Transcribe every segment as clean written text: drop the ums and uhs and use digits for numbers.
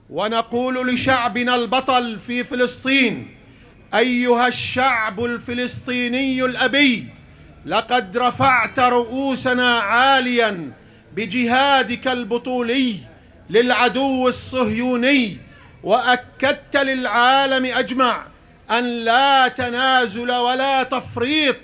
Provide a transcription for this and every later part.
ونقول لشعبنا البطل في فلسطين: أيها الشعب الفلسطيني الأبي، لقد رفعت رؤوسنا عاليا بجهادك البطولي للعدو الصهيوني، وأكدت للعالم أجمع أن لا تنازل ولا تفريط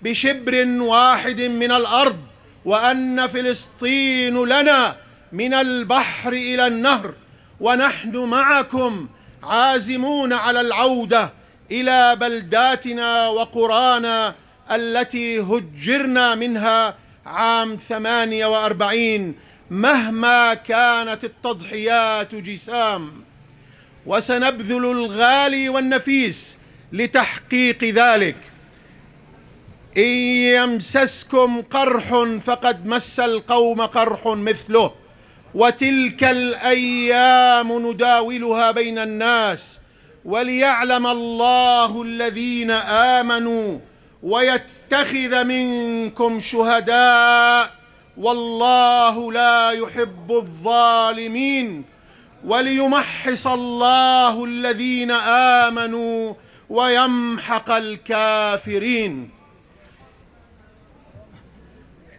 بشبر واحد من الأرض، وأن فلسطين لنا من البحر إلى النهر، ونحن معكم عازمون على العودة إلى بلداتنا وقرانا التي هجرنا منها عام 48 مهما كانت التضحيات جسام، وسنبذل الغالي والنفيس لتحقيق ذلك. إن يمسسكم قرح فقد مس القوم قرح مثله، وتلك الأيام نداولها بين الناس، وليعلم الله الذين آمنوا ويتخذ منكم شهداء، والله لا يحب الظالمين، وليمحص الله الذين آمنوا ويمحق الكافرين.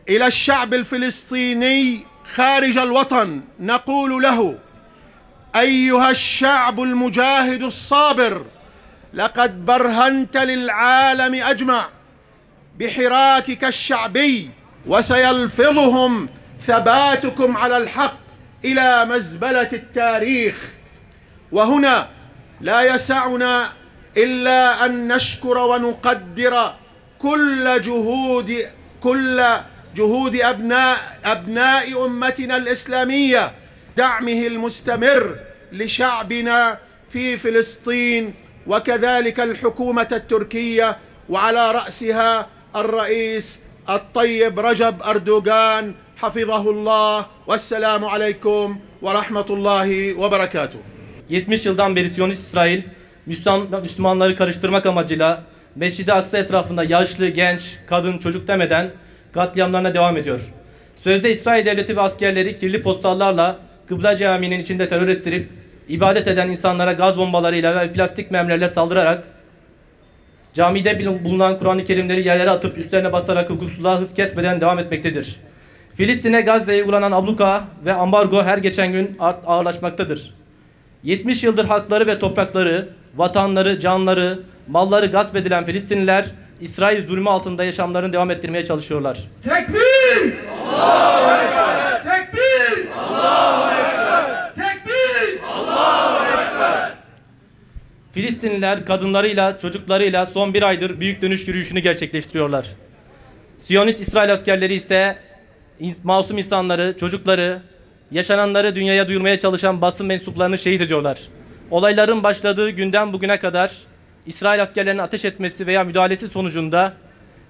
إلى الشعب الفلسطيني خارج الوطن نقول له: أيها الشعب المجاهد الصابر، لقد برهنت للعالم أجمع بحراكك الشعبي، وسيلفظهم ثباتكم على الحق إلى مزبلة التاريخ. وهنا لا يسعنا إلا أن نشكر ونقدر كل جهود أبناء أمتنا الإسلامية، دعمه المستمر لشعبنا في فلسطين، وكذلك الحكومة التركية وعلى رأسها الرئيس الطيب رجب أردوغان حفظه الله. والسلام عليكم ورحمة الله وبركاته. 70 yıldan beri Siyonist İsrail, Müslümanları karıştırmak amacıyla Mescid-i Aksa etrafında yaşlı, genç, kadın, çocuk demeden katliamlarına devam ediyor. Sözde İsrail devleti ve askerleri kirli postallarla Kıbla Camii'nin içinde terör estirip ibadet eden insanlara gaz bombalarıyla ve plastik mermilerle saldırarak, camide bulunan Kur'an-ı Kerimleri yerlere atıp üstlerine basarak hukuksuzluğa hız kesmeden devam etmektedir. Filistin'e, Gazze'ye uygulanan abluka ve ambargo her geçen gün ağırlaşmaktadır. 70 yıldır hakları ve toprakları, vatanları, canları, malları gasp edilen Filistinliler, İsrail zulmü altında yaşamlarını devam ettirmeye çalışıyorlar. Tekbir! Allahu Ekber! Tekbir! Allahu Ekber! Tekbir! Allahu Ekber! Filistinliler kadınlarıyla, çocuklarıyla son bir aydır büyük dönüş yürüyüşünü gerçekleştiriyorlar. Siyonist İsrail askerleri ise masum insanları, çocukları, yaşananları dünyaya duyurmaya çalışan basın mensuplarını şehit ediyorlar. Olayların başladığı günden bugüne kadar İsrail askerlerinin ateş etmesi veya müdahalesi sonucunda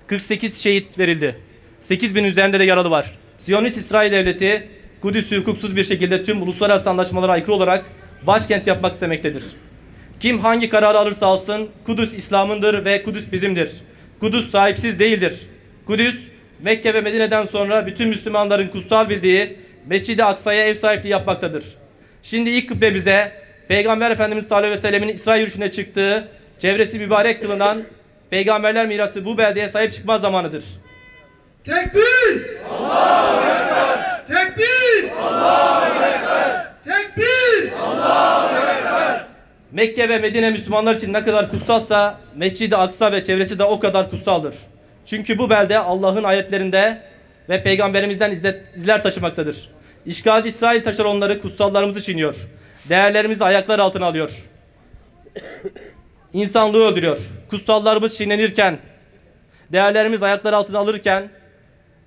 48 şehit verildi. 8.000 üzerinde de yaralı var. Siyonist İsrail devleti Kudüs'ü hukuksuz bir şekilde tüm uluslararası anlaşmalara aykırı olarak başkent yapmak istemektedir. Kim hangi kararı alırsa alsın Kudüs İslam'ındır ve Kudüs bizimdir. Kudüs sahipsiz değildir. Kudüs, Mekke ve Medine'den sonra bütün Müslümanların kutsal bildiği Mescid-i Aksa'ya ev sahipliği yapmaktadır. Şimdi ilk kıblemize Peygamber Efendimiz sallallahu aleyhi ve sellemin İsrail yürüyüşüne çıktığı, çevresi mübarek kılınan peygamberler mirası bu beldeye sahip çıkma zamanıdır. Tekbir! Allahu Ekber! Tekbir! Allahu Ekber! Tekbir! Allahu Ekber! Mekke ve Medine Müslümanlar için ne kadar kutsalsa Mescid-i Aksa ve çevresi de o kadar kutsaldır. Çünkü bu belde Allah'ın ayetlerinde ve peygamberimizden izler taşımaktadır. İşgalci İsrail taşeronları kutsallarımızı çiğniyor. Değerlerimizi ayaklar altına alıyor. İnsanlığı öldürüyor. Kutsallarımız çiğnenirken, değerlerimiz ayaklar altına alırken,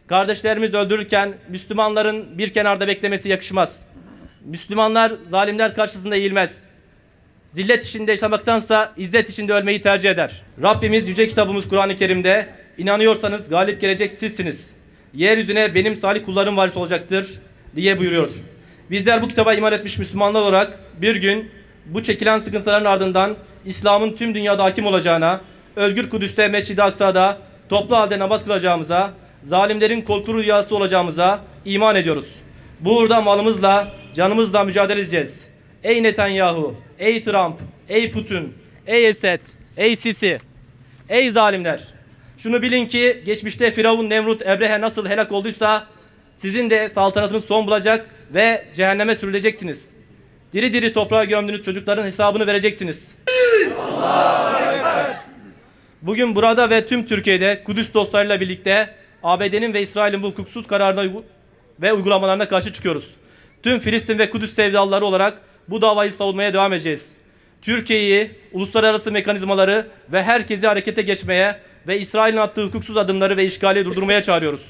kardeşlerimiz öldürürken Müslümanların bir kenarda beklemesi yakışmaz. Müslümanlar zalimler karşısında eğilmez. Zillet içinde yaşamaktansa izzet içinde ölmeyi tercih eder. Rabbimiz yüce kitabımız Kur'an-ı Kerim'de inanıyorsanız galip gelecek sizsiniz. Yeryüzüne benim salih kullarım varis olacaktır diye buyuruyor. Bizler bu kitaba iman etmiş Müslümanlar olarak bir gün bu çekilen sıkıntıların ardından İslam'ın tüm dünyada hakim olacağına, özgür Kudüs'te, Mescid-i Aksa'da toplu halde namaz kılacağımıza, zalimlerin korku rüyası olacağımıza iman ediyoruz. Bu uğurda malımızla, canımızla mücadele edeceğiz. Ey Netanyahu, ey Trump, ey Putin, ey Esed, ey Sisi, ey zalimler! Şunu bilin ki geçmişte Firavun, Nemrut, Ebrehe nasıl helak olduysa sizin de saltanatınız son bulacak ve cehenneme sürüleceksiniz. Diri diri toprağa gömdüğünüz çocukların hesabını vereceksiniz. Bugün burada ve tüm Türkiye'de Kudüs dostlarıyla birlikte ABD'nin ve İsrail'in bu hukuksuz kararına ve uygulamalarına karşı çıkıyoruz. Tüm Filistin ve Kudüs sevdalıları olarak bu davayı savunmaya devam edeceğiz. Türkiye'yi, uluslararası mekanizmaları ve herkesi harekete geçmeye ve İsrail'in attığı hukuksuz adımları ve işgali durdurmaya çağırıyoruz.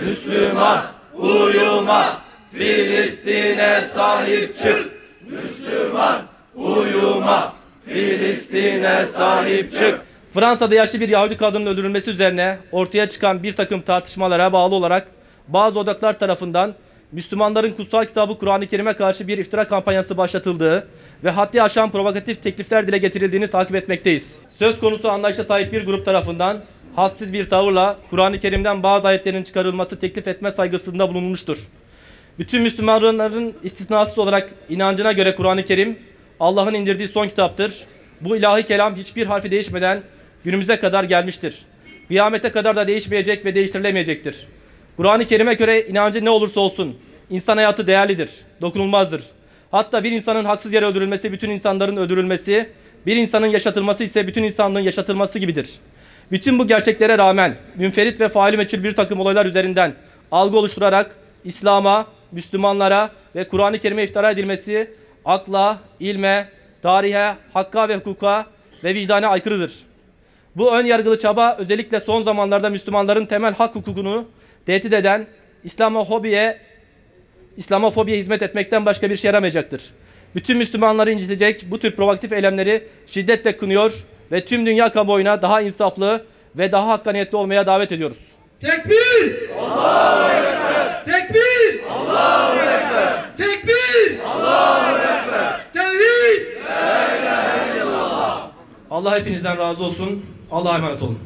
Müslüman uyuma, Filistin'e sahip çık. Müslüman uyuma, Filistin'e sahip çık. Fransa'da yaşlı bir Yahudi kadının öldürülmesi üzerine ortaya çıkan bir takım tartışmalara bağlı olarak bazı odaklar tarafından Müslümanların kutsal kitabı Kur'an-ı Kerim'e karşı bir iftira kampanyası başlatıldığı ve haddi aşan provokatif teklifler dile getirildiğini takip etmekteyiz. Söz konusu anlayışa sahip bir grup tarafından hassiz bir tavırla Kur'an-ı Kerim'den bazı ayetlerin çıkarılması teklif etme saygısında bulunmuştur. Bütün Müslümanların istisnasız olarak inancına göre Kur'an-ı Kerim Allah'ın indirdiği son kitaptır. Bu ilahi kelam hiçbir harfi değişmeden günümüze kadar gelmiştir. Kıyamete kadar da değişmeyecek ve değiştirilemeyecektir. Kur'an-ı Kerim'e göre inancı ne olursa olsun insan hayatı değerlidir, dokunulmazdır. Hatta bir insanın haksız yere öldürülmesi bütün insanların öldürülmesi, bir insanın yaşatılması ise bütün insanlığın yaşatılması gibidir. Bütün bu gerçeklere rağmen münferit ve faili meçhul bir takım olaylar üzerinden algı oluşturarak İslam'a, Müslümanlara ve Kur'an-ı Kerim'e iftira edilmesi akla, ilme, tarihe, hakka ve hukuka ve vicdana aykırıdır. Bu ön yargılı çaba özellikle son zamanlarda Müslümanların temel hak hukukunu tehdit eden İslamofobiye hizmet etmekten başka bir şey yaramayacaktır. Bütün Müslümanları incitecek bu tür provokatif eylemleri şiddetle kınıyor ve tüm dünya kamuoyuna daha insaflı ve daha hakkaniyetli olmaya davet ediyoruz. Tekbir! Allahu Ekber! Tekbir! Allahu Ekber! Tekbir! Allahu Ekber! Tevhid! La ilahe illallah! Allah hepinizden razı olsun. Allah'a emanet olun.